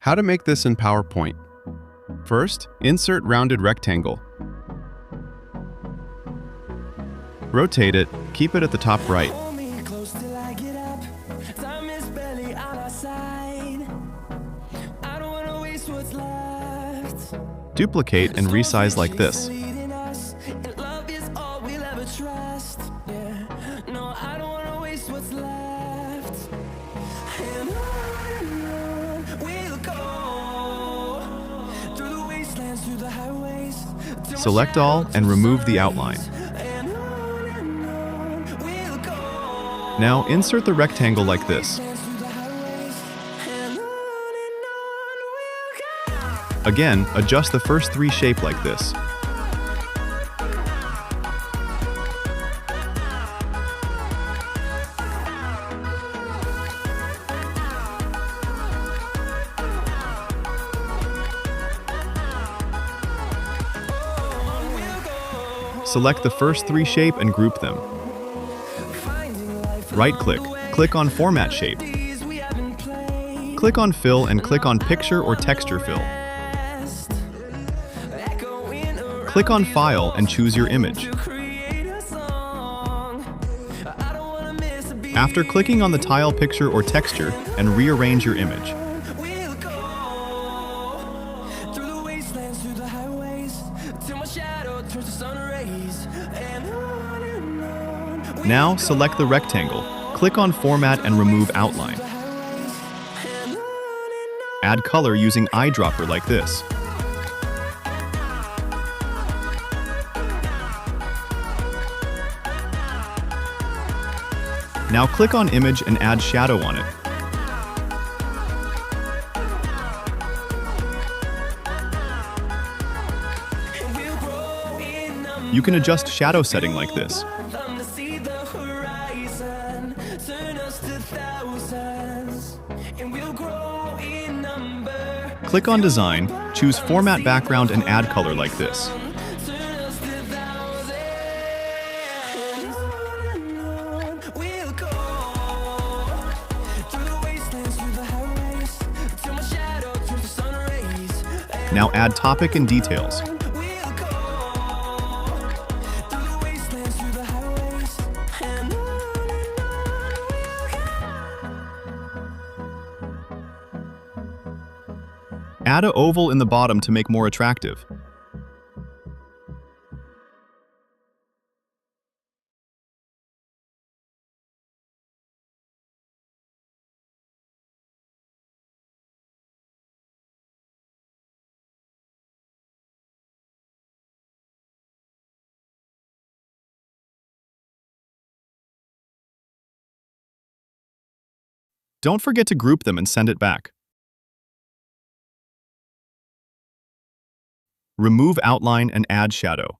How to make this in PowerPoint. First, insert rounded rectangle. Rotate it, keep it at the top right. Duplicate and resize like this. Select all and remove the outline. Now insert the rectangle like this. Again, adjust the first three shapes like this. Select the first three shapes and group them. Right-click, click on Format Shape. Click on Fill and click on Picture or Texture Fill. Click on File and choose your image. After clicking on the tile picture or texture, and rearrange your image. Now select the rectangle, click on Format and remove outline. Add color using eyedropper like this. Now click on image and add shadow on it. You can adjust shadow setting like this. Click on Design, choose Format Background and add color like this. Now add topic and details. Add an oval in the bottom to make more attractive. Don't forget to group them and send it back. Remove outline and add shadow.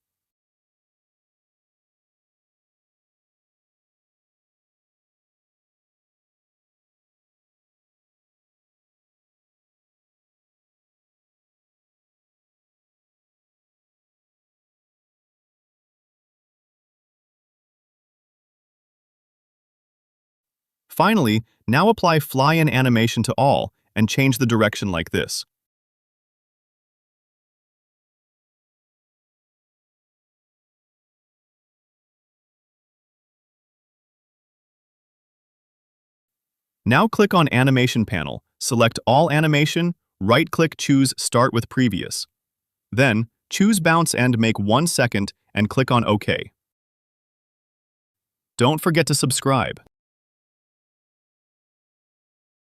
Finally, now apply fly-in animation to all and change the direction like this. Now click on Animation panel, select All Animation, right-click, choose Start with Previous. Then, choose Bounce and make 1 second and click on OK. Don't forget to subscribe.